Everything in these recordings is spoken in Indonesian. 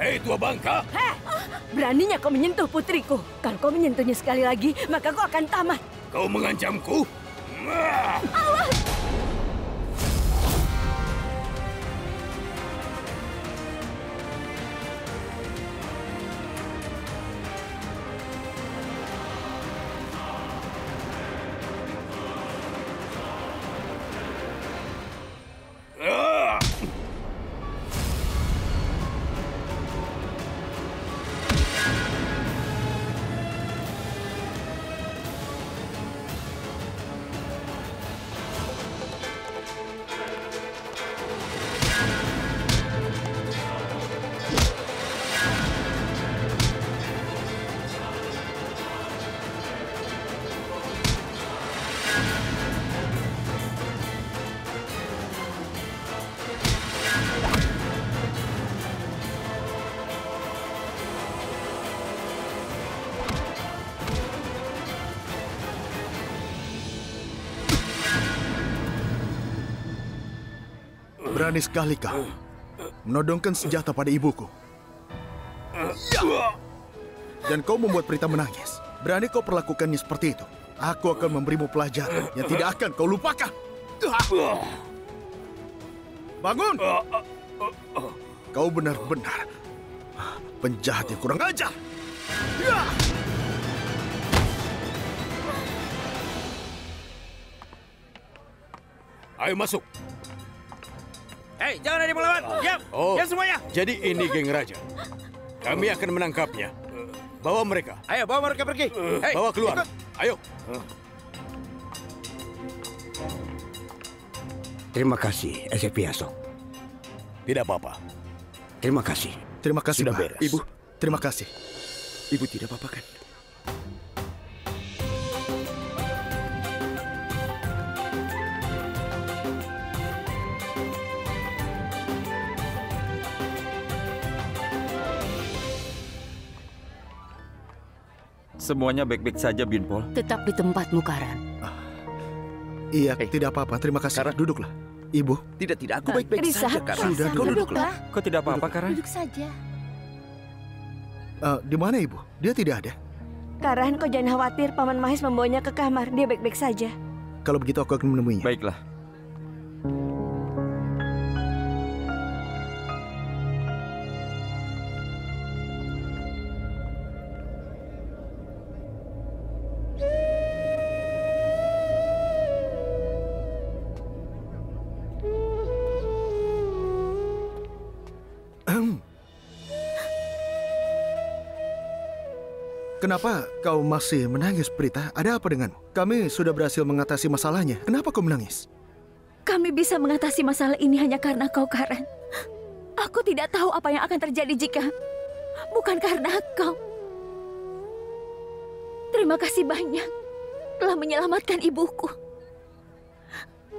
Hei tua bangka! Heh, beraninya kau menyentuh putriku. Kalau kau menyentuhnya sekali lagi, maka kau akan tamat. Kau mengancamku? Awas! Berani sekali kau menodongkan senjata pada ibuku. Dan kau membuat Prita menangis. Berani kau perlakukannya seperti itu. Aku akan memberimu pelajaran yang tidak akan kau lupakan. Bangun! Kau benar-benar penjahat yang kurang ajar. Ayo masuk. Hei, jangan ada yang melawan. Diam! Oh, Diam semuanya! jadi ini geng raja. Kami akan menangkapnya. Bawa mereka. Ayo, bawa mereka pergi. Hei, Bawa keluar. ikut. Ayo. Terima kasih, Esepiaso. Tidak apa-apa. Terima kasih. Terima kasih, Sudah Pak. beres. Ibu, terima kasih. Ibu tidak apa-apa kan? Semuanya baik-baik saja, Binpol. Tetap di tempatmu, Karan. Iya, tidak apa-apa. Terima kasih. Karan. Duduklah. Ibu, Tidak, aku baik-baik Risa, saja, Karan. Sudah, Kau duduk. duduklah. Kau tidak apa-apa, Karan? Duduk saja. di mana Ibu? Dia tidak ada. Karan, kau jangan khawatir. Paman Mahes membawanya ke kamar. Dia baik-baik saja. Kalau begitu aku akan menemuinya. Baiklah. Kenapa kau masih menangis, Prita? Ada apa denganmu? Kami sudah berhasil mengatasi masalahnya. Kenapa kau menangis? Kami bisa mengatasi masalah ini hanya karena kau, Karan. Aku tidak tahu apa yang akan terjadi jika bukan karena kau. Terima kasih banyak telah menyelamatkan ibuku.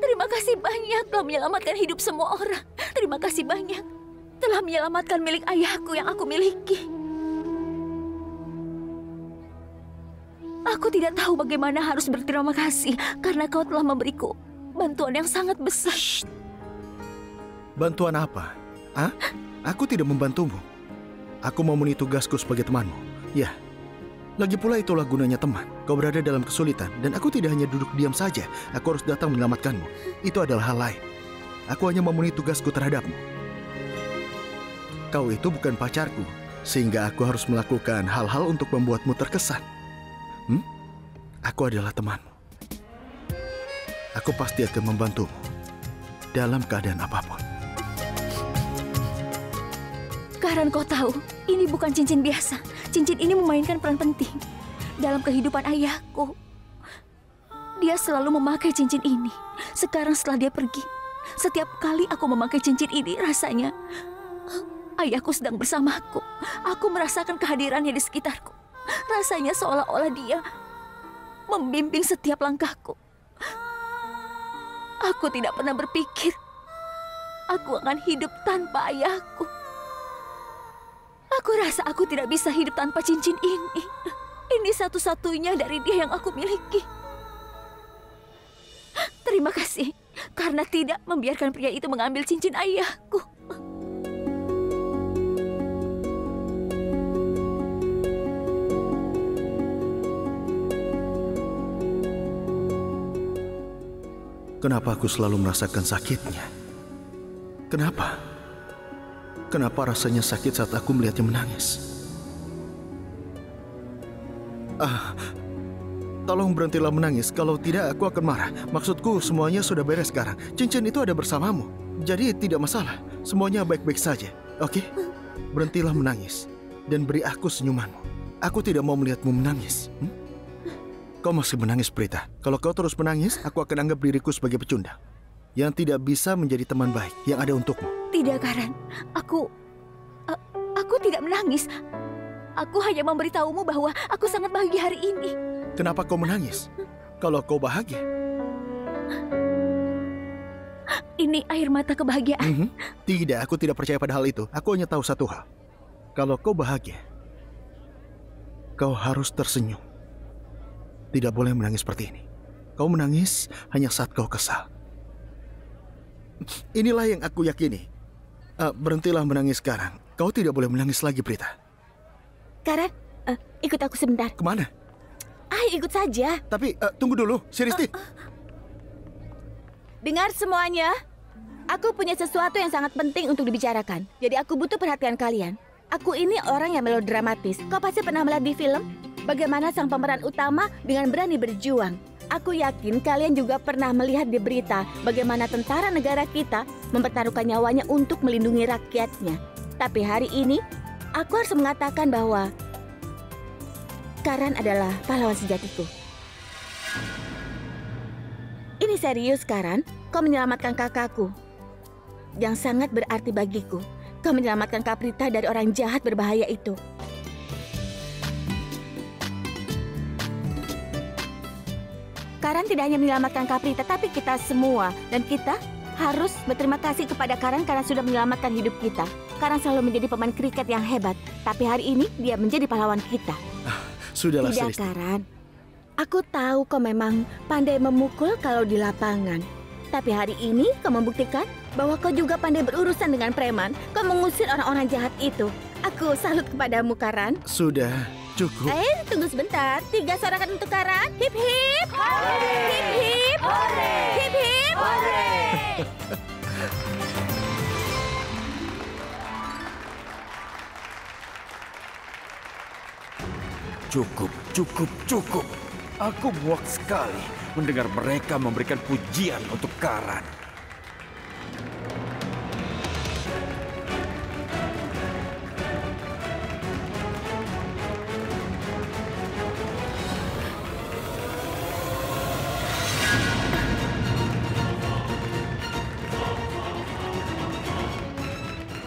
Terima kasih banyak telah menyelamatkan hidup semua orang. Terima kasih banyak telah menyelamatkan milik ayahku yang aku miliki. Aku tidak tahu bagaimana harus berterima kasih karena kau telah memberiku bantuan yang sangat besar. Shh. Bantuan apa? Hah? Aku tidak membantumu. Aku memenuhi tugasku sebagai temanmu. Ya, lagi pula itulah gunanya teman. Kau berada dalam kesulitan dan aku tidak hanya duduk diam saja. Aku harus datang menyelamatkanmu. Itu adalah hal lain. Aku hanya memenuhi tugasku terhadapmu. Kau itu bukan pacarku, sehingga aku harus melakukan hal-hal untuk membuatmu terkesan. Aku adalah temanmu. Aku pasti akan membantumu dalam keadaan apapun. Karan, kau tahu, ini bukan cincin biasa. Cincin ini memainkan peran penting dalam kehidupan ayahku. Dia selalu memakai cincin ini. Sekarang setelah dia pergi, setiap kali aku memakai cincin ini, rasanya ayahku sedang bersamaku. Aku merasakan kehadirannya di sekitarku. Rasanya seolah-olah dia membimbing setiap langkahku. Aku tidak pernah berpikir aku akan hidup tanpa ayahku. Aku rasa aku tidak bisa hidup tanpa cincin ini. Ini satu-satunya dari dia yang aku miliki. Terima kasih karena tidak membiarkan pria itu mengambil cincin ayahku. Kenapa aku selalu merasakan sakitnya? Kenapa? Kenapa rasanya sakit saat aku melihatnya menangis? Tolong berhentilah menangis. Kalau tidak, aku akan marah. Maksudku, semuanya sudah beres sekarang. Cincin itu ada bersamamu. Jadi tidak masalah. Semuanya baik-baik saja. Oke? Berhentilah menangis. Dan beri aku senyumanmu. Aku tidak mau melihatmu menangis. Kau masih menangis, Prita. Kalau kau terus menangis, aku akan anggap diriku sebagai pecundang yang tidak bisa menjadi teman baik yang ada untukmu. Tidak, Karan. Aku tidak menangis. Aku hanya memberitahumu bahwa aku sangat bahagia hari ini. Kenapa kau menangis? Kalau kau bahagia. Ini air mata kebahagiaan. Tidak, aku tidak percaya pada hal itu. Aku hanya tahu satu hal. Kalau kau bahagia, kau harus tersenyum. Tidak boleh menangis seperti ini. Kau menangis hanya saat kau kesal. Inilah yang aku yakini. Berhentilah menangis sekarang. Kau tidak boleh menangis lagi, Prita. Karan, ikut aku sebentar. Kemana? Ikut saja. Tapi tunggu dulu, Siristi. Dengar semuanya. Aku punya sesuatu yang sangat penting untuk dibicarakan. Jadi aku butuh perhatian kalian. Aku ini orang yang melodramatis. Kau pasti pernah melihat di film bagaimana sang pemeran utama dengan berani berjuang. Aku yakin kalian juga pernah melihat di berita bagaimana tentara negara kita mempertaruhkan nyawanya untuk melindungi rakyatnya. Tapi hari ini, aku harus mengatakan bahwa Karan adalah pahlawan sejatiku. Ini serius, Karan. Kau menyelamatkan kakakku yang sangat berarti bagiku. Kau menyelamatkan Kak Prita dari orang jahat berbahaya itu. Karan tidak hanya menyelamatkan Kak Prita, tapi kita semua. Dan kita harus berterima kasih kepada Karan karena sudah menyelamatkan hidup kita. Karan selalu menjadi pemain kriket yang hebat. Tapi hari ini dia menjadi pahlawan kita. Sudahlah, Tidak, Siristi. Karan. Aku tahu kau memang pandai memukul kalau di lapangan. Tapi hari ini kau membuktikan bahwa kau juga pandai berurusan dengan preman. Kau mengusir orang-orang jahat itu. Aku salut kepadamu, Karan. Sudah, cukup. Tunggu sebentar. 3 sorakan untuk Karan. Hip hip. Hip hip. Hip hip. Cukup. Aku muak sekali mendengar mereka memberikan pujian untuk Karan.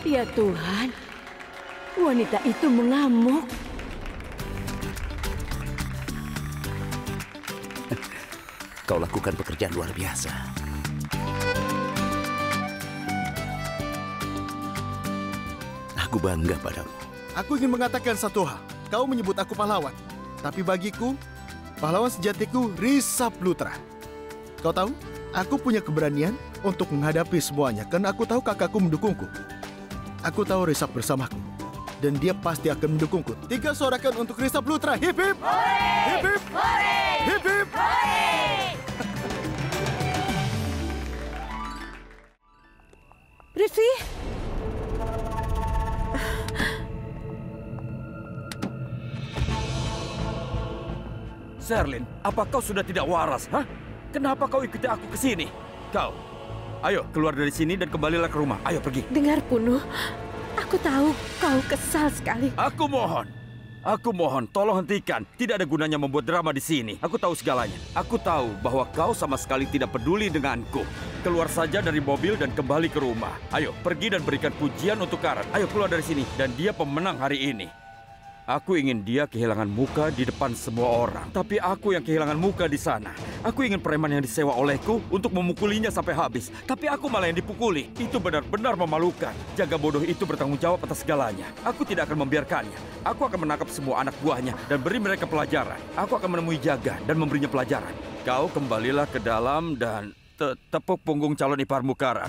Ya Tuhan, wanita itu mengamuk. Kau lakukan pekerjaan luar biasa. Aku bangga padamu. Aku ingin mengatakan satu hal. Kau menyebut aku pahlawan. Tapi bagiku, pahlawan sejatiku Risa Plutra. Kau tahu, aku punya keberanian untuk menghadapi semuanya. Karena aku tahu kakakku mendukungku. Aku tahu Risa bersamaku. Dan dia pasti akan mendukungku. 3 sorakan untuk Risa Plutra. Hip hip! Hip hip! Hip hip! Rizky, Sherlyn, apa kau sudah tidak waras? Kenapa kau ikuti aku ke sini? Kau, ayo keluar dari sini dan kembalilah ke rumah. Ayo pergi. dengar Punuh. Aku tahu kau kesal sekali. Aku mohon, tolong hentikan. Tidak ada gunanya membuat drama di sini. Aku tahu segalanya. Aku tahu bahwa kau sama sekali tidak peduli denganku. Keluar saja dari mobil dan kembali ke rumah. Ayo, pergi dan berikan pujian untuk Karan. Ayo keluar dari sini. Dan dia pemenang hari ini. Aku ingin dia kehilangan muka di depan semua orang. Tapi aku yang kehilangan muka di sana. Aku ingin preman yang disewa olehku untuk memukulinya sampai habis. Tapi aku malah yang dipukuli. Itu benar-benar memalukan. Jaga bodoh itu bertanggung jawab atas segalanya. Aku tidak akan membiarkannya. Aku akan menangkap semua anak buahnya dan beri mereka pelajaran. Aku akan menemui Jaga dan memberinya pelajaran. Kau kembalilah ke dalam dan tepuk punggung calon iparmu Karan.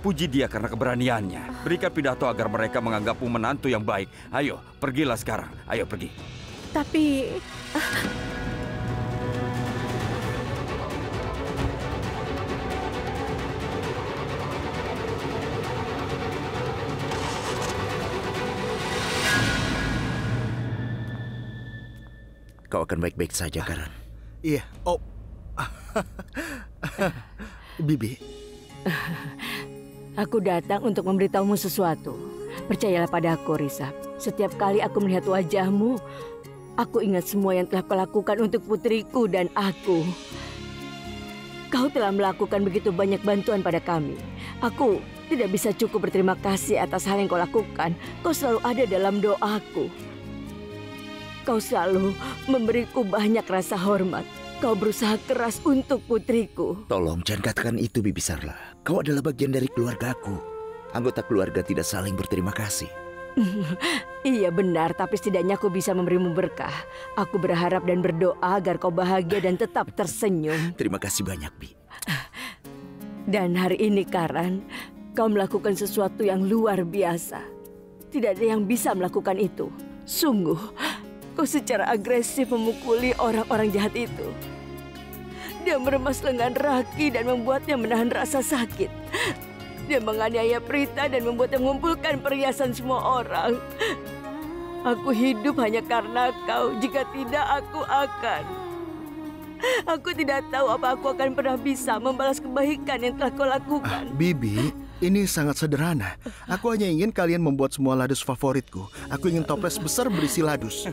Puji dia karena keberaniannya. Berikan pidato agar mereka menganggapmu menantu yang baik. Ayo, pergilah sekarang. Ayo pergi. Tapi... kau akan baik-baik saja, Karan. Iya. Oh. Bibi. Aku datang untuk memberitahumu sesuatu. Percayalah padaku, Risab. Setiap kali aku melihat wajahmu, aku ingat semua yang telah kau lakukan untuk putriku dan aku. Kau telah melakukan begitu banyak bantuan pada kami. Aku tidak bisa cukup berterima kasih atas hal yang kau lakukan. Kau selalu ada dalam doaku. Kau selalu memberiku banyak rasa hormat. Kau berusaha keras untuk putriku. Tolong jangan katakan itu, Bibi Sarla. Kau adalah bagian dari keluargaku. Anggota keluarga tidak saling berterima kasih. Iya benar, tapi setidaknya aku bisa memberimu berkah. Aku berharap dan berdoa agar kau bahagia dan tetap tersenyum. Terima kasih banyak, Bi. Dan hari ini, Karan, kau melakukan sesuatu yang luar biasa. Tidak ada yang bisa melakukan itu. Sungguh, kau secara agresif memukuli orang-orang jahat itu. Dia meremas lengan Raki dan membuatnya menahan rasa sakit. Dia menganiaya Prita dan membuatnya mengumpulkan perhiasan semua orang. Aku hidup hanya karena kau. Jika tidak, aku akan. Aku tidak tahu apa aku akan pernah bisa membalas kebaikan yang telah kau lakukan. Bibi, ini sangat sederhana. Aku hanya ingin kalian membuat semua ladus favoritku. Aku ingin toples besar berisi ladus.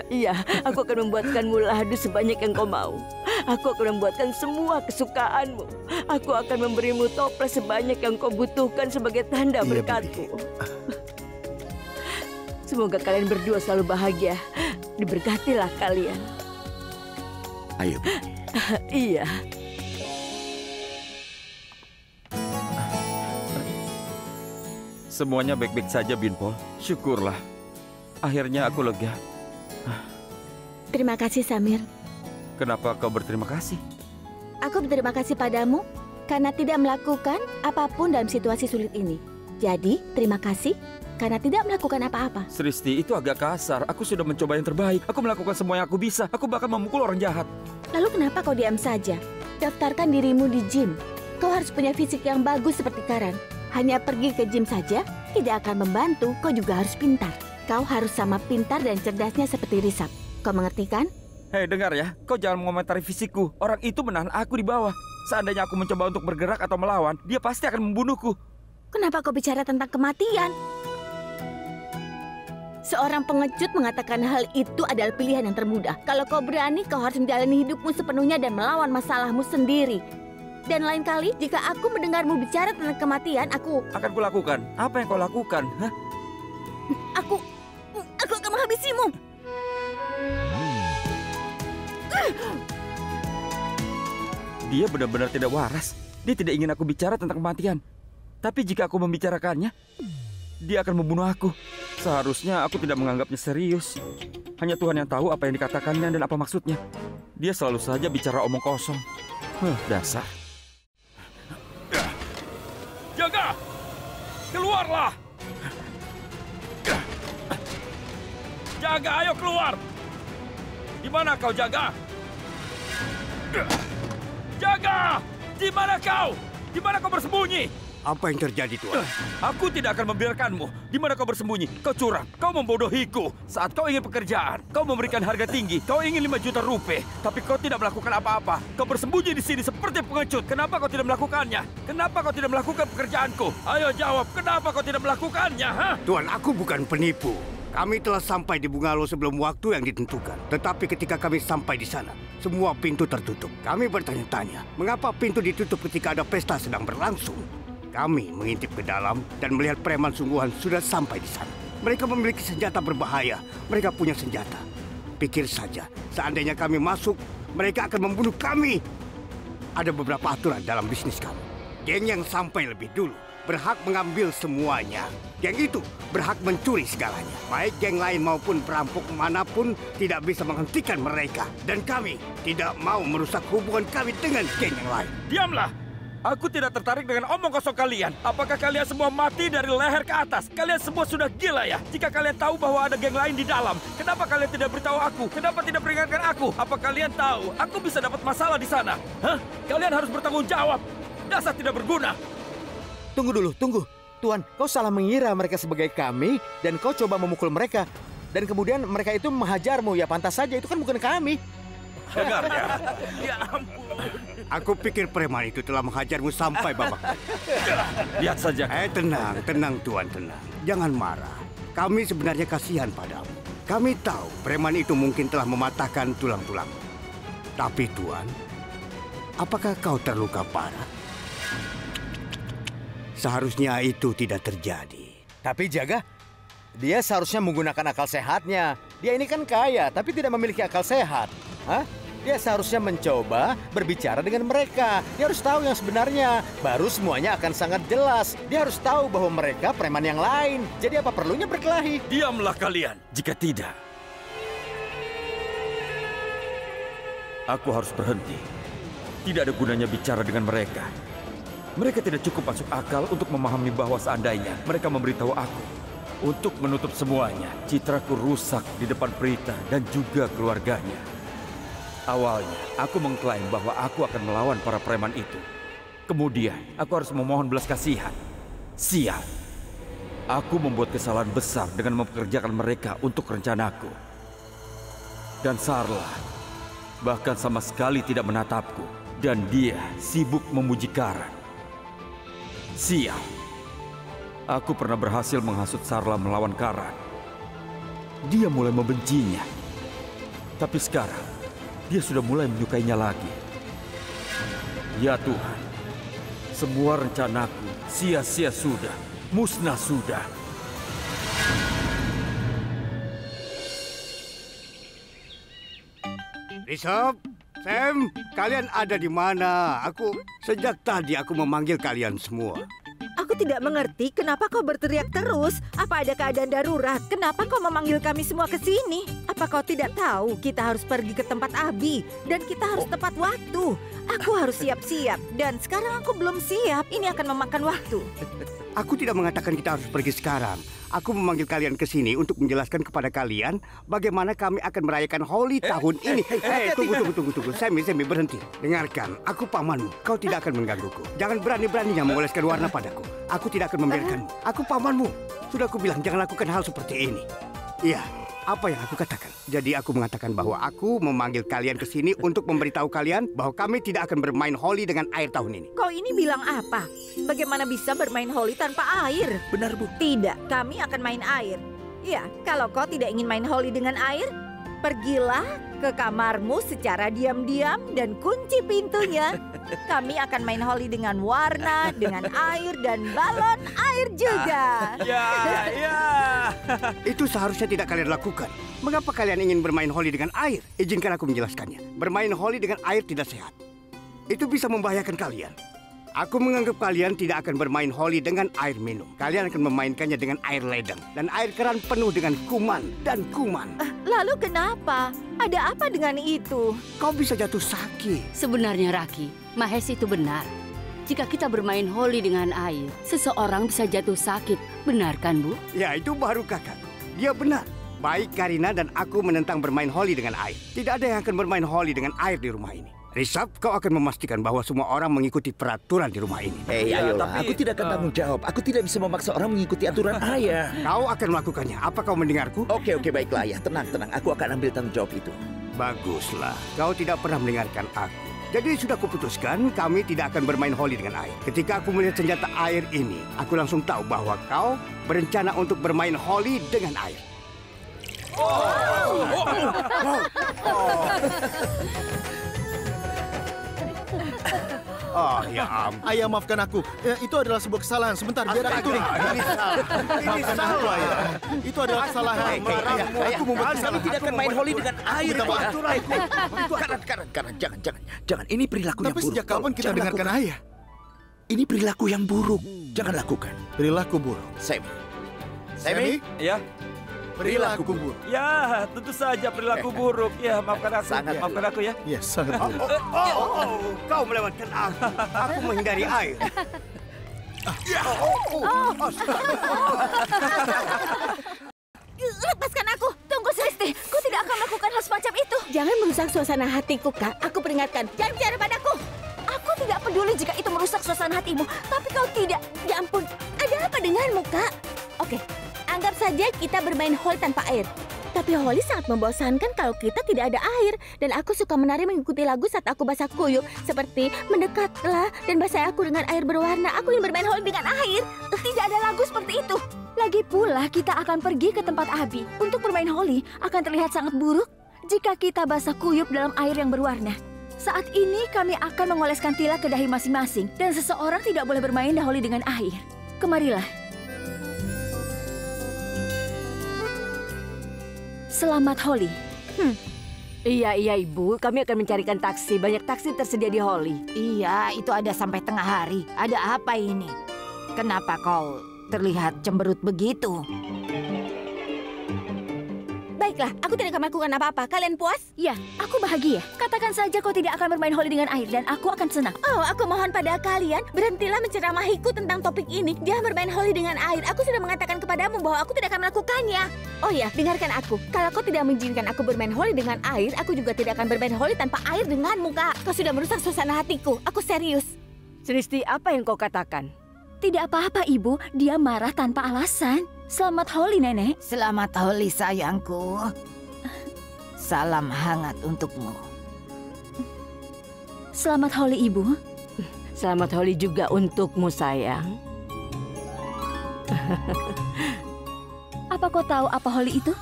Iya, aku akan membuatkanmu ladus sebanyak yang kau mau. Aku akan membuatkan semua kesukaanmu. Aku akan memberimu toples sebanyak yang kau butuhkan sebagai tanda berkatku. Semoga kalian berdua selalu bahagia. Diberkatilah kalian. Ayo, Bi. Iya. Semuanya baik-baik saja, Binpol. Syukurlah. Akhirnya aku lega. Terima kasih, Samir. Kenapa kau berterima kasih? Aku berterima kasih padamu karena tidak melakukan apapun dalam situasi sulit ini. Jadi, terima kasih karena tidak melakukan apa-apa. Sristi, itu agak kasar. Aku sudah mencoba yang terbaik. Aku melakukan semua yang aku bisa. Aku bahkan memukul orang jahat. Lalu kenapa kau diam saja? Daftarkan dirimu di gym. Kau harus punya fisik yang bagus seperti Karan. Hanya pergi ke gym saja tidak akan membantu. Kau juga harus pintar. Kau harus sama pintar dan cerdasnya seperti Risab. Kau mengerti kan? Hei, dengar ya. Kau jangan mengomentari fisikku. Orang itu menahan aku di bawah. Seandainya aku mencoba untuk bergerak atau melawan, dia pasti akan membunuhku. Kenapa kau bicara tentang kematian? Seorang pengecut mengatakan hal itu adalah pilihan yang termudah. Kalau kau berani, kau harus menjalani hidupmu sepenuhnya dan melawan masalahmu sendiri. Dan lain kali, jika aku mendengarmu bicara tentang kematian, aku akan kulakukan. Apa yang kau lakukan? Hah? Aku akan menghabisimu. Dia benar-benar tidak waras. Dia tidak ingin aku bicara tentang kematian. Tapi jika aku membicarakannya, dia akan membunuh aku. Seharusnya aku tidak menganggapnya serius. Hanya Tuhan yang tahu apa yang dikatakannya dan apa maksudnya. Dia selalu saja bicara omong kosong. Dasar. Jaga! Keluarlah! Jaga, ayo keluar! Di mana kau, Jaga? Jaga! Di mana kau? Di mana kau bersembunyi? Apa yang terjadi, Tuan? Aku tidak akan membiarkanmu. Di mana kau bersembunyi? Kau curang. Kau membodohiku. Saat kau ingin pekerjaan, kau memberikan harga tinggi. Kau ingin 5 juta rupiah, tapi kau tidak melakukan apa-apa. Kau bersembunyi di sini seperti pengecut. Kenapa kau tidak melakukannya? Kenapa kau tidak melakukan pekerjaanku? Ayo jawab, kenapa kau tidak melakukannya? Hah? Tuan, aku bukan penipu. Kami telah sampai di bungalow sebelum waktu yang ditentukan. Tetapi ketika kami sampai di sana, semua pintu tertutup. Kami bertanya-tanya, mengapa pintu ditutup ketika ada pesta sedang berlangsung? Kami mengintip ke dalam dan melihat preman sungguhan sudah sampai di sana. Mereka memiliki senjata berbahaya. Mereka punya senjata. Pikir saja, seandainya kami masuk, mereka akan membunuh kami. Ada beberapa aturan dalam bisnis kami. Geng yang sampai lebih dulu berhak mengambil semuanya. Geng itu berhak mencuri segalanya. Baik geng lain maupun perampok manapun tidak bisa menghentikan mereka. Dan kami tidak mau merusak hubungan kami dengan geng yang lain. Diamlah! Aku tidak tertarik dengan omong kosong kalian. Apakah kalian semua mati dari leher ke atas? Kalian semua sudah gila ya? Jika kalian tahu bahwa ada geng lain di dalam, kenapa kalian tidak beritahu aku? Kenapa tidak peringatkan aku? Apa kalian tahu aku bisa dapat masalah di sana? Hah? Kalian harus bertanggung jawab. Dasar tidak berguna. Tunggu dulu, tunggu. Tuan, kau salah mengira mereka sebagai kami dan kau coba memukul mereka. Dan kemudian mereka itu menghajarmu. Ya pantas saja, itu kan bukan kami. Dengar ya. Ya ampun. Aku pikir preman itu telah menghajarmu sampai babak. Lihat saja. Tenang Tuan, tenang. Jangan marah. Kami sebenarnya kasihan padamu. Kami tahu preman itu mungkin telah mematahkan tulang-tulang. Tapi Tuan, apakah kau terluka parah? Seharusnya itu tidak terjadi. Tapi Jaga, dia seharusnya menggunakan akal sehatnya. Dia ini kan kaya, tapi tidak memiliki akal sehat. Hah? Dia seharusnya mencoba berbicara dengan mereka. Dia harus tahu yang sebenarnya. Baru semuanya akan sangat jelas. Dia harus tahu bahwa mereka preman yang lain. Jadi apa perlunya berkelahi? Diamlah kalian. Jika tidak, aku harus berhenti. Tidak ada gunanya bicara dengan mereka. Mereka tidak cukup masuk akal untuk memahami bahwa seandainya mereka memberitahu aku untuk menutup semuanya, citraku rusak di depan Prita dan juga keluarganya. Awalnya, aku mengklaim bahwa aku akan melawan para preman itu. Kemudian, aku harus memohon belas kasihan. Sial. Aku membuat kesalahan besar dengan mempekerjakan mereka untuk rencanaku. Dan Sarla bahkan sama sekali tidak menatapku. Dan dia sibuk memuji Karan. Sial. Aku pernah berhasil menghasut Sarla melawan Karan. Dia mulai membencinya. Tapi sekarang, dia sudah mulai menyukainya lagi. Ya Tuhan, semua rencanaku sia-sia sudah, musnah sudah. Bishop, Sam, kalian ada di mana? Sejak tadi aku memanggil kalian semua. Aku tidak mengerti kenapa kau berteriak terus. Apa ada keadaan darurat? Kenapa kau memanggil kami semua ke sini? Apa kau tidak tahu kita harus pergi ke tempat Abi dan kita harus tepat waktu? Aku harus siap-siap dan sekarang aku belum siap. Ini akan memakan waktu. Aku tidak mengatakan kita harus pergi sekarang. Aku memanggil kalian ke sini untuk menjelaskan kepada kalian bagaimana kami akan merayakan Holi tahun ini. Tunggu. Sammy, berhenti. Dengarkan, aku pamanmu. Kau tidak akan menggangguku. Jangan berani-beraninya mengoleskan warna padaku. Aku tidak akan membiarkanmu. Aku pamanmu. Sudah aku bilang jangan lakukan hal seperti ini. Iya, apa yang aku katakan? Jadi aku mengatakan bahwa aku memanggil kalian ke sini untuk memberitahu kalian bahwa kami tidak akan bermain Holi dengan air tahun ini. Kau ini bilang apa? Bagaimana bisa bermain Holi tanpa air? Benar, Bu. Tidak, kami akan main air. Ya, kalau kau tidak ingin main Holi dengan air, pergilah ke kamarmu secara diam-diam dan kunci pintunya. Kami akan main Holi dengan warna, dengan air, dan balon air juga. Ya. Itu seharusnya tidak kalian lakukan. Mengapa kalian ingin bermain Holi dengan air? Izinkan aku menjelaskannya. Bermain Holi dengan air tidak sehat. Itu bisa membahayakan kalian. Aku menganggap kalian tidak akan bermain Holi dengan air minum. Kalian akan memainkannya dengan air ledeng. Dan air keran penuh dengan kuman dan kuman. Lalu kenapa? Ada apa dengan itu? Kau bisa jatuh sakit. Sebenarnya Raki, Mahes itu benar. Jika kita bermain Holi dengan air, seseorang bisa jatuh sakit. Benar kan, Bu? Ya, itu baru kakakku. Dia benar. Baik Karina dan aku menentang bermain Holi dengan air. Tidak ada yang akan bermain Holi dengan air di rumah ini. Risab, kau akan memastikan bahwa semua orang mengikuti peraturan di rumah ini. Ayolah, aku tidak akan tanggung jawab. Aku tidak bisa memaksa orang mengikuti aturan ayah. Kau akan melakukannya. Apa kau mendengarku? Oke, baiklah ayah. Tenang. Aku akan ambil tanggung jawab itu. Baguslah. Kau tidak pernah mendengarkan aku. Jadi sudah kuputuskan kami tidak akan bermain Holi dengan air. Ketika aku melihat senjata air ini, aku langsung tahu bahwa kau berencana untuk bermain Holi dengan air. Oh ya ampun. Ayah, maafkan aku. Ya, itu adalah sebuah kesalahan. Sebentar, biar aku nih. Ini salah. Maafkan aku, ayah. Itu adalah kesalahan. Aku membuat kami tidak akan main Holi dengan air. Karan, jangan. Ini perilaku yang Tapi buruk. sejak kapan kita dengarkan ayah? Ini perilaku yang buruk. Jangan lakukan. Perilaku buruk. Sammy? Ya. Perilaku buruk. Ya, tentu saja perilaku buruk. Ya, maafkan aku. Maafkan aku ya. Ya, sangat buruk. Kau melewatkan aku. Aku menghindari air. Lepaskan aku. Tunggu, Celeste. Kau tidak akan melakukan hal semacam itu. Jangan merusak suasana hatiku, Kak. Aku peringatkan. Jangan bicara padaku. Aku tidak peduli jika itu merusak suasana hatimu, tapi kau tidak. Ya ampun, ada apa denganmu, Kak? Oke, anggap saja kita bermain Holi tanpa air. Tapi Holly sangat membosankan kalau kita tidak ada air. Dan aku suka menari mengikuti lagu saat aku basah kuyup. Seperti mendekatlah dan basahi aku dengan air berwarna. Aku ingin bermain Holly dengan air. Tidak ada lagu seperti itu. Lagi pula kita akan pergi ke tempat Abi. Untuk bermain Holly akan terlihat sangat buruk jika kita basah kuyup dalam air yang berwarna. Saat ini kami akan mengoleskan tilak ke dahi masing-masing. Dan seseorang tidak boleh bermain Holly dengan air. Kemarilah. Selamat Holly. Iya, Ibu. Kami akan mencarikan taksi. Banyak taksi tersedia di Holly. Iya, itu ada sampai tengah hari. Ada apa ini? Kenapa kau terlihat cemberut begitu? Baiklah, aku tidak akan melakukan apa-apa. Kalian puas? Ya, aku bahagia. Katakan saja kau tidak akan bermain Holly dengan air dan aku akan senang. Oh, aku mohon pada kalian, berhentilah menceramahiku tentang topik ini. Jangan bermain Holly dengan air. Aku sudah mengatakan kepadamu bahwa aku tidak akan melakukannya. Oh ya, dengarkan aku. Kalau kau tidak mengizinkan aku bermain Holly dengan air, aku juga tidak akan bermain Holly tanpa air denganmu, Kak. Kau sudah merusak suasana hatiku. Aku serius. Sristi, apa yang kau katakan? Tidak apa-apa, Ibu. Dia marah tanpa alasan. Selamat Holly, Nenek. Selamat Holly, sayangku. Salam hangat untukmu. Selamat Holly, Ibu. Selamat Holly juga untukmu, sayang. Apa kau tahu apa Holly itu?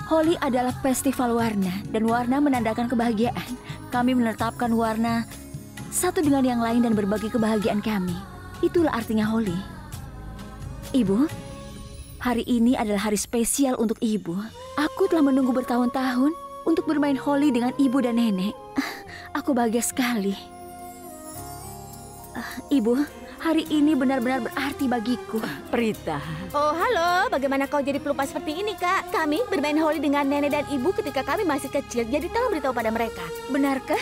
Holly adalah festival warna, dan warna menandakan kebahagiaan. Kami menetapkan warna satu dengan yang lain dan berbagi kebahagiaan kami. Itulah artinya Holly. Ibu, hari ini adalah hari spesial untuk Ibu. Aku telah menunggu bertahun-tahun untuk bermain Holly dengan Ibu dan Nenek. Aku bahagia sekali. Ibu, hari ini benar-benar berarti bagiku. Prita. Oh, halo. Bagaimana kau jadi pelupa seperti ini, Kak? Kami bermain Holly dengan Nenek dan Ibu ketika kami masih kecil. Jadi tolong beritahu pada mereka. Benarkah?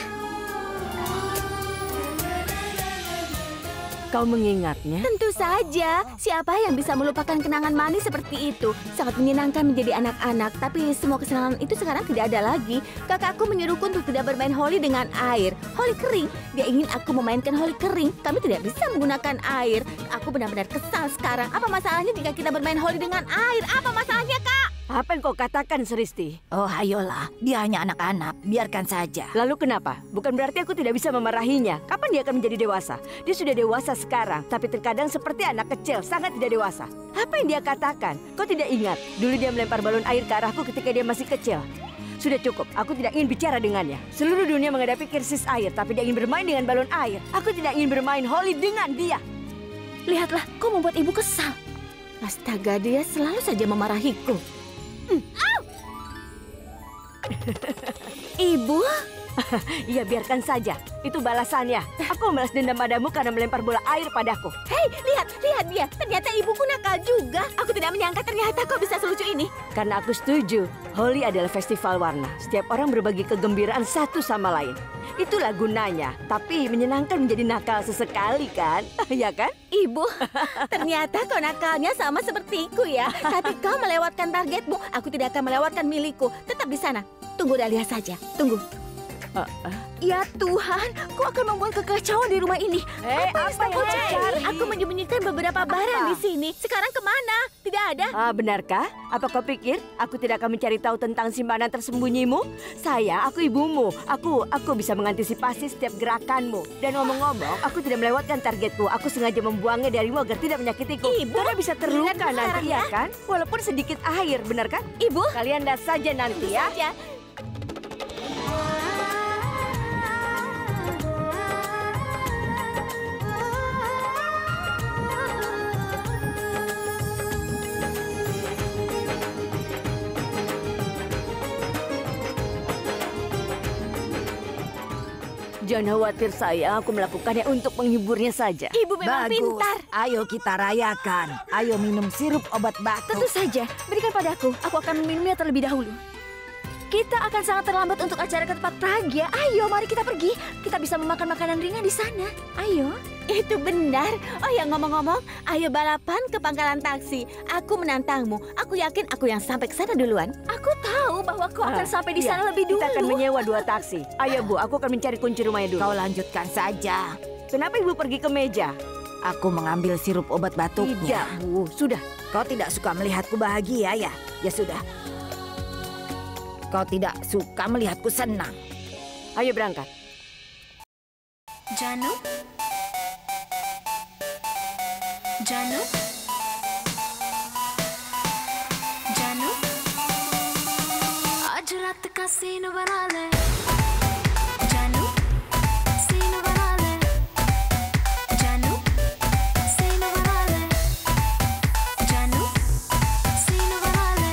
Kau mengingatnya? Tentu saja. Siapa yang bisa melupakan kenangan manis seperti itu? Sangat menyenangkan menjadi anak-anak. Tapi semua kesenangan itu sekarang tidak ada lagi. Kakakku menyuruhku untuk tidak bermain Holly dengan air. Holly kering. Dia ingin aku memainkan Holly kering. Kami tidak bisa menggunakan air. Aku benar-benar kesal sekarang. Apa masalahnya jika kita bermain Holly dengan air? Apa masalahnya, Kak? Apa yang kau katakan, Sristi? Oh, ayolah. Dia hanya anak-anak. Biarkan saja. Lalu kenapa? Bukan berarti aku tidak bisa memarahinya. Kapan dia akan menjadi dewasa? Dia sudah dewasa sekarang, tapi terkadang seperti anak kecil, sangat tidak dewasa. Apa yang dia katakan? Kau tidak ingat? Dulu dia melempar balon air ke arahku ketika dia masih kecil. Sudah cukup, aku tidak ingin bicara dengannya. Seluruh dunia menghadapi krisis air, tapi dia ingin bermain dengan balon air. Aku tidak ingin bermain Holly dengan dia. Lihatlah, kau membuat Ibu kesal. Astaga, dia selalu saja memarahiku. Ibu? Iya, biarkan saja. Itu balasannya. Aku membalas dendam padamu karena melempar bola air padaku. Hei, lihat dia. Ternyata ibuku nakal juga. Aku tidak menyangka ternyata kau bisa selucu ini. Karena aku setuju. Holly adalah festival warna. Setiap orang berbagi kegembiraan satu sama lain. Itulah gunanya. Tapi menyenangkan menjadi nakal sesekali, kan? Ya kan? Ibu, ternyata kau nakalnya sama sepertiku ya. Tapi kau melewatkan targetmu. Aku tidak akan melewatkan milikku. Tetap di sana. Tunggu Dahlia saja. Tunggu. Ya Tuhan, kau akan membuat kekacauan di rumah ini. Apa yang kau cari? Aku menyembunyikan beberapa barang di sini. Sekarang kemana? Tidak ada. Benarkah? Apa kau pikir aku tidak akan mencari tahu tentang simpanan tersembunyimu? Aku ibumu. Aku bisa mengantisipasi setiap gerakanmu. Dan ngomong-ngomong, aku tidak melewatkan targetku. Aku sengaja membuangnya darimu agar tidak menyakitiku. Ibu, karena bisa terluka nanti, ya kan? Walaupun sedikit air, benarkah? Ibu, kalian lihat saja nanti ya. Jangan khawatir sayang, aku melakukannya untuk menghiburnya saja. Ibu memang pintar. Ayo kita rayakan. Ayo minum sirup obat batuk. Tentu saja, berikan padaku. Aku akan meminumnya terlebih dahulu. Kita akan sangat terlambat untuk acara ke tempat Pragia. Ayo, mari kita pergi. Kita bisa memakan makanan ringan di sana. Ayo. Itu benar. Oh ya, ngomong-ngomong, ayo balapan ke pangkalan taksi. Aku menantangmu. Aku yakin aku yang sampai ke sana duluan. Aku tahu bahwa kau akan sampai di sana lebih dulu. Kita akan menyewa 2 taksi. Ayo Bu, aku akan mencari kunci rumahnya dulu. Kau lanjutkan saja. Kenapa Ibu pergi ke meja? Aku mengambil sirup obat batuknya. Tidak Bu, sudah. Kau tidak suka melihatku bahagia ya? Ya sudah. kau tidak suka melihatku senang. Ayo berangkat. Janu? Janu? Janu? आज रात का सीन बना ले जानू सीन बना ले जानू सीन बना ले जानू सीन बना ले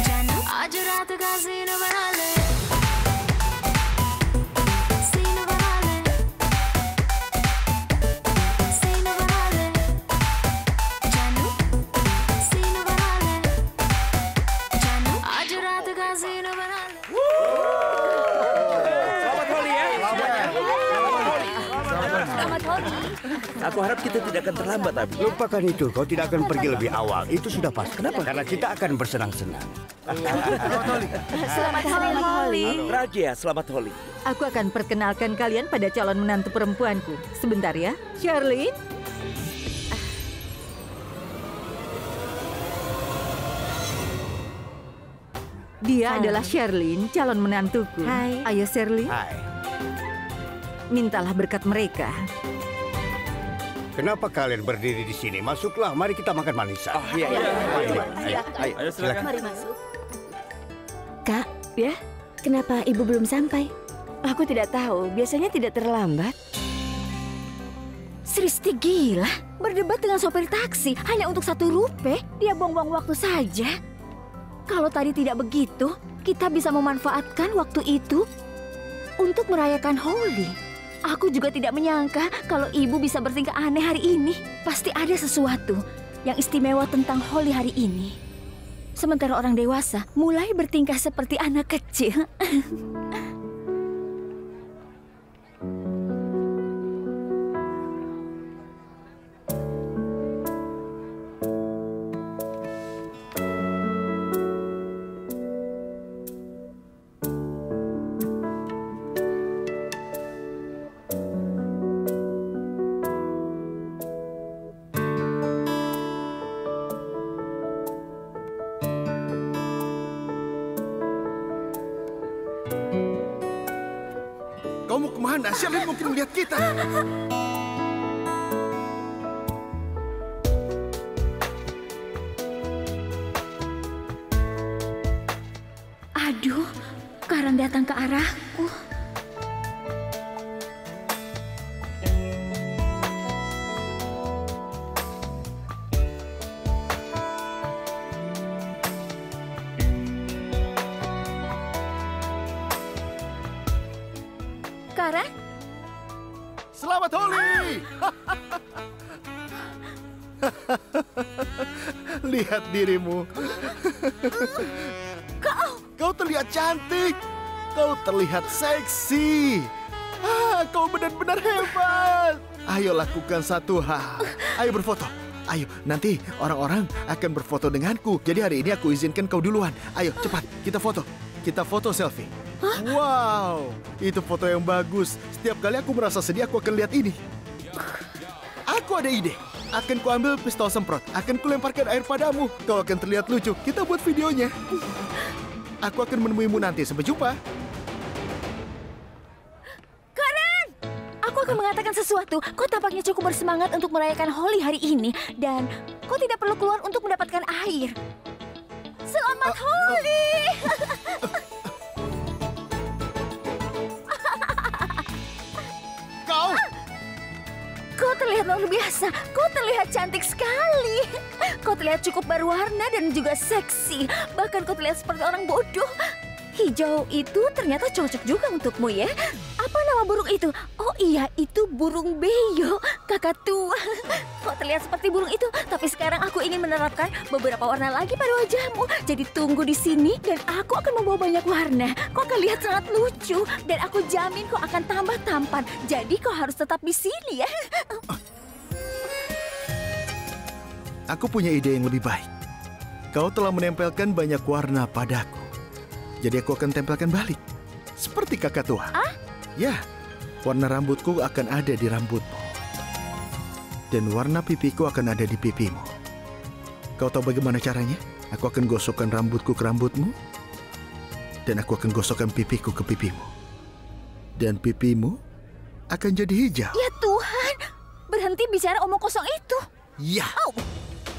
जानू आज रात का सीन बना ले सीन बना ले सीन बना ले जानू सीन बना ले जानू आज रात का सीन बना ले Selamat Holi ya. Selamat Holi. Aku harap kita tidak akan terlambat, Abi. Lupakan itu, kau tidak akan pergi lebih awal. Itu sudah pasti. Kenapa? Karena kita akan bersenang-senang. Selamat Holi. Raja, selamat Holi. Aku akan perkenalkan kalian pada calon menantu perempuanku. Sebentar ya. Charlene? Dia adalah Charlene, calon menantuku. Hai. Ayo Charlene, Hai. mintalah berkat mereka. Kenapa kalian berdiri di sini? Masuklah, mari kita makan manisan. Iya. Ayo silakan. Mari masuk. Kak, Ya, kenapa ibu belum sampai? aku tidak tahu. Biasanya tidak terlambat. Sristi gila, berdebat dengan sopir taksi hanya untuk 1 rupiah. Dia buang-buang waktu saja. Kalau tadi tidak begitu, kita bisa memanfaatkan waktu itu untuk merayakan Holi. Aku juga tidak menyangka kalau ibu bisa bertingkah aneh hari ini. Pasti ada sesuatu yang istimewa tentang Holi hari ini. Sementara orang dewasa mulai bertingkah seperti anak kecil. Kau mau kemana? Charlene mungkin melihat kita. Aduh, Karan datang ke arahku. Karan? Selamat Holi! Lihat dirimu. Kau terlihat cantik. Kau terlihat seksi. Kau benar-benar hebat. Ayo lakukan satu hal. Ayo berfoto. Ayo, nanti orang-orang akan berfoto denganku. Jadi hari ini aku izinkan kau duluan. Ayo, cepat, kita foto. Kita foto selfie. Wow, itu foto yang bagus. Setiap kali aku merasa sedih, aku akan lihat ini. Aku ada ide. Akan kuambil pistol semprot. Akan kulemparkan air padamu. Kau akan terlihat lucu. Kita buat videonya. Aku akan menemuimu nanti. Sampai jumpa. Karan! Aku akan mengatakan sesuatu. Kau tampaknya cukup bersemangat untuk merayakan Holi hari ini. Dan kau tidak perlu keluar untuk mendapatkan air. Selamat Holi! Kau terlihat luar biasa. Kau terlihat cantik sekali. Kau terlihat cukup berwarna dan juga seksi. Bahkan kau terlihat seperti orang bodoh. Hijau itu ternyata cocok juga untukmu ya. Apa nama burung itu? Oh iya, itu burung beo, kakak tua. Kau terlihat seperti burung itu, tapi sekarang aku ingin menerapkan beberapa warna lagi pada wajahmu. Jadi tunggu di sini dan aku akan membawa banyak warna. Kau akan lihat sangat lucu dan aku jamin kau akan tambah tampan. Jadi kau harus tetap di sini ya. Aku punya ide yang lebih baik. Kau telah menempelkan banyak warna padaku. Jadi aku akan tempelkan balik. Seperti kakak tua. Ya, warna rambutku akan ada di rambutmu. Dan warna pipiku akan ada di pipimu. Kau tahu bagaimana caranya? Aku akan gosokkan rambutku ke rambutmu. Dan aku akan gosokkan pipiku ke pipimu. Dan pipimu akan jadi hijau. Ya Tuhan, berhenti bicara omong kosong itu. Ya.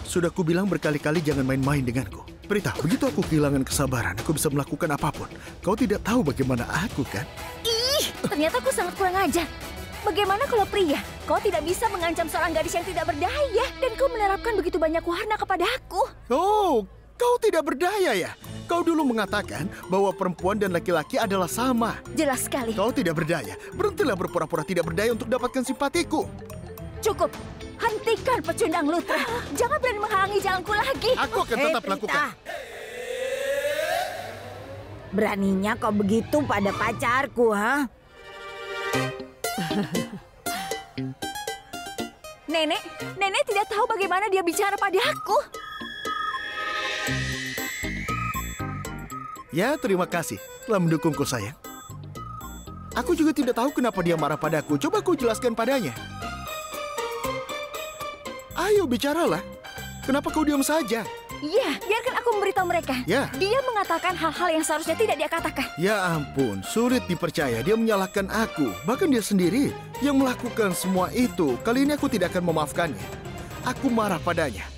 Sudah kubilang berkali-kali jangan main-main denganku. Prita, begitu aku kehilangan kesabaran, aku bisa melakukan apapun. Kau tidak tahu bagaimana aku, kan? Ih, ternyata aku sangat kurang ajar. Bagaimana kalau pria? Kau tidak bisa mengancam seorang gadis yang tidak berdaya. Dan kau menerapkan begitu banyak warna kepada aku. Oh, kau tidak berdaya ya? Kau dulu mengatakan bahwa perempuan dan laki-laki adalah sama. Jelas sekali. Kau tidak berdaya. Berhentilah berpura-pura tidak berdaya untuk dapatkan simpatiku. Cukup. Hentikan pecundang Lutra. Jangan berani menghalangi jalanku lagi. Aku akan tetap lakukan. Beraninya kau begitu pada pacarku, ha? Nenek tidak tahu bagaimana dia bicara pada aku. Ya, terima kasih telah mendukungku, sayang. Aku juga tidak tahu kenapa dia marah padaku. Coba ku jelaskan padanya. Ayo bicaralah. Kenapa kau diam saja? Iya, biarkan aku memberitahu mereka. Ya. Dia mengatakan hal-hal yang seharusnya tidak dia katakan. Ya ampun, sulit dipercaya. Dia menyalahkan aku. Bahkan dia sendiri yang melakukan semua itu. Kali ini aku tidak akan memaafkannya. Aku marah padanya.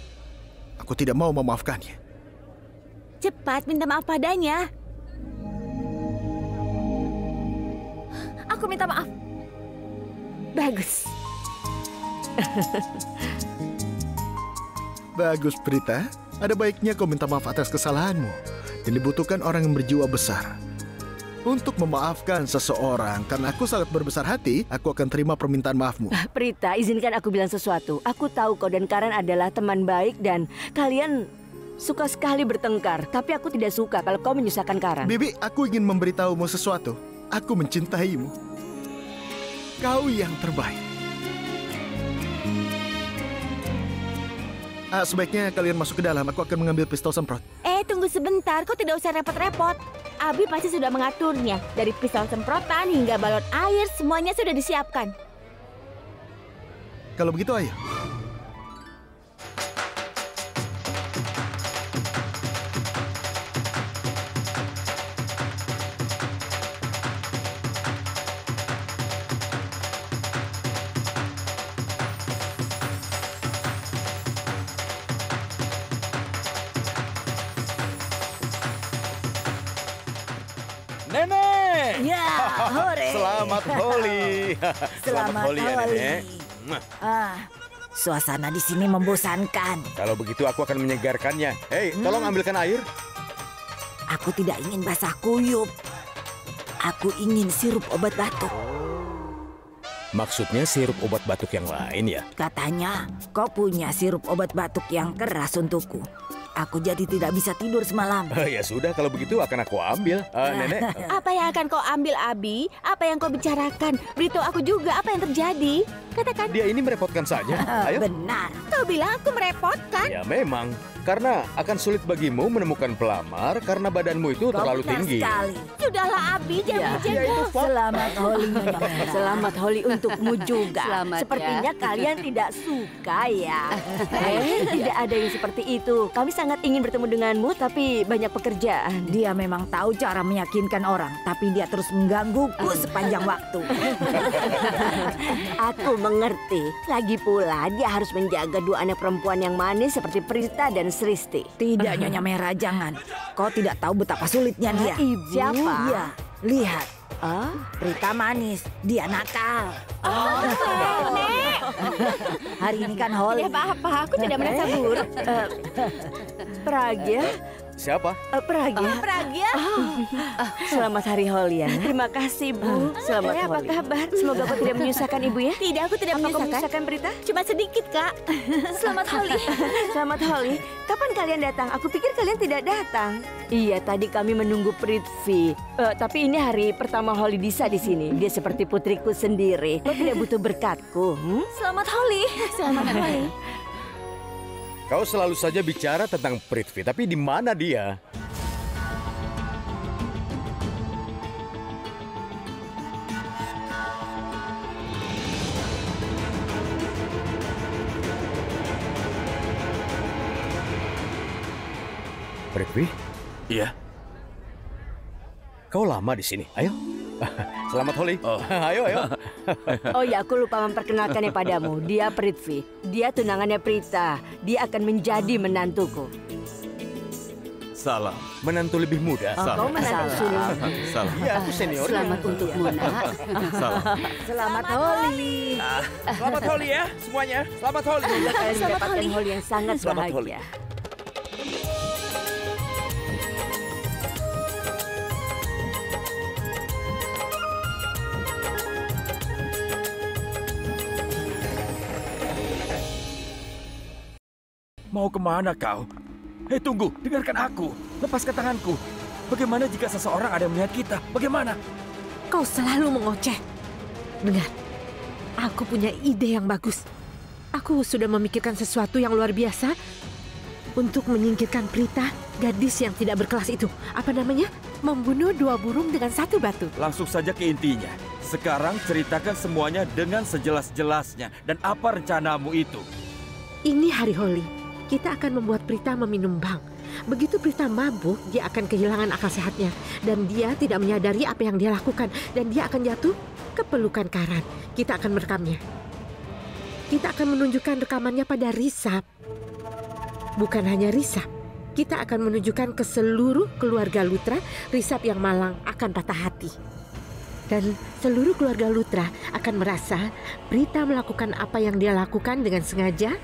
Aku tidak mau memaafkannya. Cepat minta maaf padanya. Aku minta maaf. Bagus. Bagus, Prita. Ada baiknya kau minta maaf atas kesalahanmu. Dan dibutuhkan orang yang berjiwa besar untuk memaafkan seseorang. Karena aku sangat berbesar hati, aku akan terima permintaan maafmu. Prita, izinkan aku bilang sesuatu. Aku tahu kau dan Karen adalah teman baik dan kalian suka sekali bertengkar. Tapi aku tidak suka kalau kau menyusahkan Karen. Bibi, aku ingin memberitahumu sesuatu. Aku mencintaimu. Kau yang terbaik. Sebaiknya kalian masuk ke dalam. Aku akan mengambil pistol semprot. Tunggu sebentar. Kau tidak usah repot-repot. Abi pasti sudah mengaturnya. Dari pistol semprotan hingga balon air, semuanya sudah disiapkan. Kalau begitu, ayo. Nenek! Ya, hore. Selamat Holi. Selamat Holi ya, Nenek. Suasana di sini membosankan. Kalau begitu aku akan menyegarkannya. Hei, tolong ambilkan air. Aku tidak ingin basah kuyup. Aku ingin sirup obat batuk. Maksudnya sirup obat batuk yang lain ya? Katanya kau punya sirup obat batuk yang keras untukku. Aku jadi tidak bisa tidur semalam. Ya sudah, kalau begitu akan aku ambil. Nenek. Apa yang akan kau ambil, Abi? Apa yang kau bicarakan? Beritahu aku juga apa yang terjadi. Katakan. Dia ini merepotkan saja. Ayo. Benar. Kau bilang aku merepotkan? Ya memang. Karena akan sulit bagimu menemukan pelamar karena badanmu itu terlalu tinggi. Sekali. Sudahlah, Abi, jangan bicara. Selamat Holi. Selamat Holi untukmu juga. Selamat, Sepertinya ya. kalian tidak suka ya. Tidak ada yang seperti itu. Kami sangat ingin bertemu denganmu, tapi banyak pekerjaan. Dia memang tahu cara meyakinkan orang, tapi dia terus menggangguku sepanjang waktu. Aku mengerti. Lagi pula dia harus menjaga dua anak perempuan yang manis seperti Prita dan Sristi. Tidak, Nyonya Merah, jangan. Kau tidak tahu betapa sulitnya dia. Ibu? Siapa? Iya, lihat. Prita manis, dia nakal. Nek. Hari ini kan Holi. Tidak apa-apa, aku tidak merasa buruk. Pragya? Siapa? Pragya. Pragya. Selamat Hari Holi ya. Terima kasih, Bu. Selamat Apa Holi. kabar? Semoga kau tidak menyusahkan Ibu ya. Tidak, aku tidak Apa kau menyusahkan. menyusahkan Prita? Cuma sedikit, Kak. Selamat Holi. Selamat Holi. Kapan kalian datang? Aku pikir kalian tidak datang. Iya, tadi kami menunggu Prithvi. Tapi ini hari pertama Holi Disa di sini. Dia seperti putriku sendiri. Kau tidak butuh berkatku. Selamat Holi. Selamat Holi. Kau selalu saja bicara tentang Prithvi, tapi di mana dia? Prithvi? Iya. kau lama di sini. Ayo. Selamat Holi. Ayo. Oh ya, aku lupa memperkenalkannya padamu. Dia Prithvi. Dia tunangannya Prita. Dia akan menjadi menantuku. Salam. Menantu lebih muda. Kau menantu sulung. Salam. Iya, aku senior. Selamat untukmu, nak. Salam. Selamat Holi. Selamat Holi ya semuanya. Selamat Holi. Semoga kalian Selamat mendapatkan Holi. Holi yang sangat Selamat Holi. bahagia. Mau kemana kau? Hei tunggu, dengarkan aku. Lepaskan tanganku. Bagaimana jika seseorang ada yang melihat kita? Bagaimana? Kau selalu mengoceh. Dengar, aku punya ide yang bagus. Aku sudah memikirkan sesuatu yang luar biasa untuk menyingkirkan Prita, gadis yang tidak berkelas itu. Apa namanya? Membunuh 2 burung dengan 1 batu. Langsung saja ke intinya. Sekarang ceritakan semuanya dengan sejelas-jelasnya. Dan apa rencanamu itu? Ini hari Holi. Kita akan membuat Prita meminum bang. Begitu Prita mabuk, dia akan kehilangan akal sehatnya. Dan dia tidak menyadari apa yang dia lakukan. Dan dia akan jatuh ke pelukan Karan. Kita akan merekamnya. Kita akan menunjukkan rekamannya pada Risap. Bukan hanya Risap. Kita akan menunjukkan ke seluruh keluarga Lutra, Risap yang malang akan patah hati. Dan seluruh keluarga Lutra akan merasa Prita melakukan apa yang dia lakukan dengan sengaja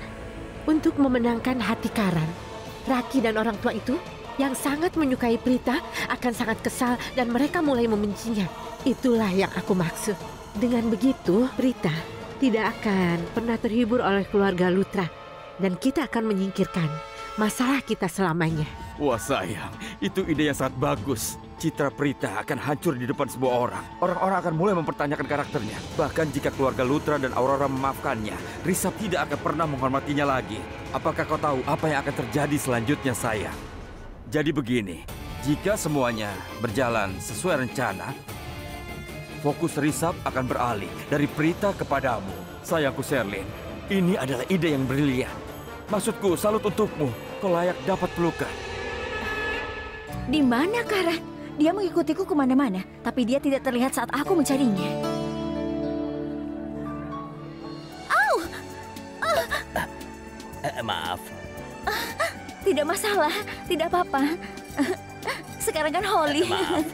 untuk memenangkan hati Karan. Raki dan orang tua itu yang sangat menyukai Prita akan sangat kesal dan mereka mulai membencinya. Itulah yang aku maksud. Dengan begitu, Prita tidak akan pernah terhibur oleh keluarga Lutra. Dan kita akan menyingkirkan masalah kita selamanya. Wah sayang, itu ide yang sangat bagus. Citra Prita akan hancur di depan semua orang. Orang-orang akan mulai mempertanyakan karakternya. Bahkan jika keluarga Lutra dan Aurora memaafkannya, Risap tidak akan pernah menghormatinya lagi. Apakah kau tahu apa yang akan terjadi selanjutnya, sayang? Jadi begini, jika semuanya berjalan sesuai rencana, fokus Risap akan beralih dari Prita kepadamu. Sayangku Sherlyn, ini adalah ide yang brilian. Maksudku, salut untukmu. Kau layak dapat pelukan. Di mana Karan? Dia mengikutiku kemana-mana, tapi dia tidak terlihat saat aku mencarinya. Au! Maaf. Tidak masalah, tidak apa-apa. Sekarang kan Holi. Maaf.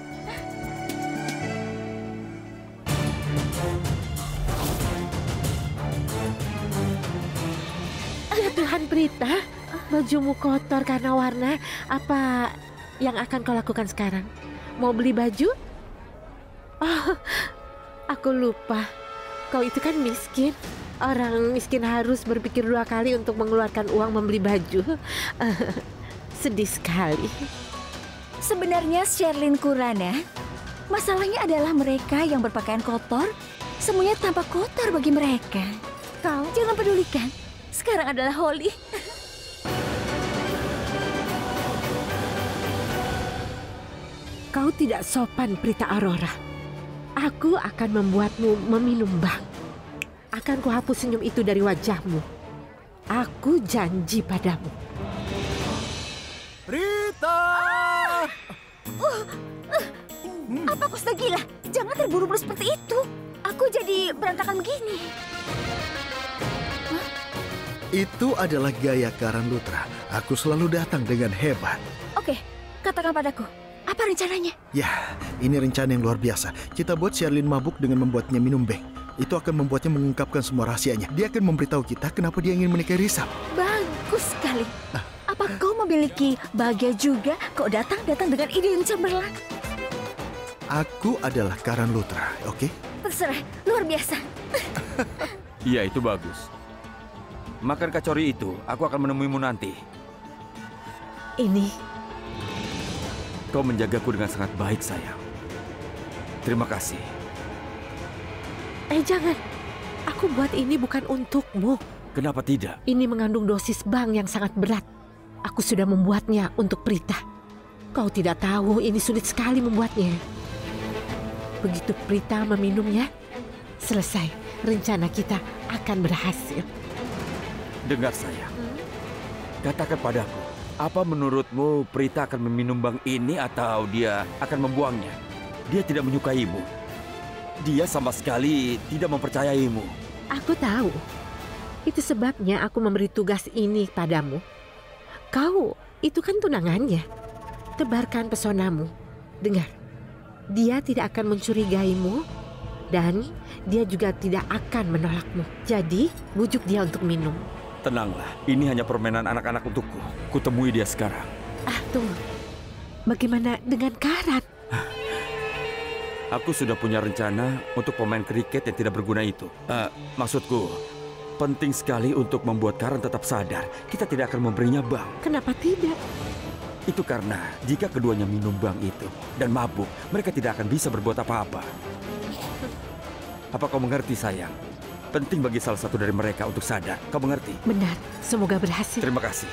Ya Tuhan Prita, bajumu kotor karena warna. Apa yang akan kau lakukan sekarang? Mau beli baju? Oh, aku lupa. Kau itu kan miskin. Orang miskin harus berpikir 2 kali untuk mengeluarkan uang membeli baju. Sedih sekali. Sebenarnya Sherlyn Kurana, masalahnya adalah mereka yang berpakaian kotor. Semuanya tampak kotor bagi mereka. Kau jangan pedulikan. Sekarang adalah Holi. Kau tidak sopan, Prita Aurora. Aku akan membuatmu meminum bang. Akan kuhapus senyum itu dari wajahmu. Aku janji padamu. Prita! Apa kau sudah gila? Jangan terburu-buru seperti itu. Aku jadi berantakan begini. Itu adalah gaya Karan Lutra. Aku selalu datang dengan hebat. Oke, katakan padaku. Apa rencananya? Ya, ini rencana yang luar biasa. Kita buat Sherlyn mabuk dengan membuatnya minum beng. Itu akan membuatnya mengungkapkan semua rahasianya. Dia akan memberitahu kita kenapa dia ingin menikahi Risap. Bagus sekali. Apa kau memiliki bahagia juga? Kau datang dengan ide yang cemerlang. Aku adalah Karan Lutra, oke? Terserah, luar biasa. Iya, itu bagus. Makan kacori itu, aku akan menemuimu nanti. Ini Kau menjagaku dengan sangat baik, sayang. Terima kasih. jangan. Aku buat ini bukan untukmu. Kenapa tidak? Ini mengandung dosis bang yang sangat berat. Aku sudah membuatnya untuk Prita. Kau tidak tahu ini sulit sekali membuatnya. Begitu Prita meminumnya, selesai. Rencana kita akan berhasil. Dengar, sayang. Katakan padaku, apa menurutmu Prita akan meminum bang ini atau dia akan membuangnya? dia tidak menyukaimu. Dia sama sekali tidak mempercayaimu. Aku tahu. Itu sebabnya aku memberi tugas ini padamu. Kau itu kan tunangannya. Tebarkan pesonamu. Dengar, dia tidak akan mencurigaimu dan dia juga tidak akan menolakmu. Jadi, bujuk dia untuk minum. Tenanglah, ini hanya permainan anak-anak untukku. Kutemui dia sekarang. Tunggu. Bagaimana dengan Karan? Aku sudah punya rencana untuk pemain kriket yang tidak berguna itu. Maksudku, penting sekali untuk membuat Karan tetap sadar. Kita tidak akan memberinya bank. Kenapa tidak? Itu karena jika keduanya minum bank itu dan mabuk, mereka tidak akan bisa berbuat apa-apa. Apa kau mengerti, sayang? Penting bagi salah satu dari mereka untuk sadar. Kau mengerti? Benar. Semoga berhasil. Terima kasih.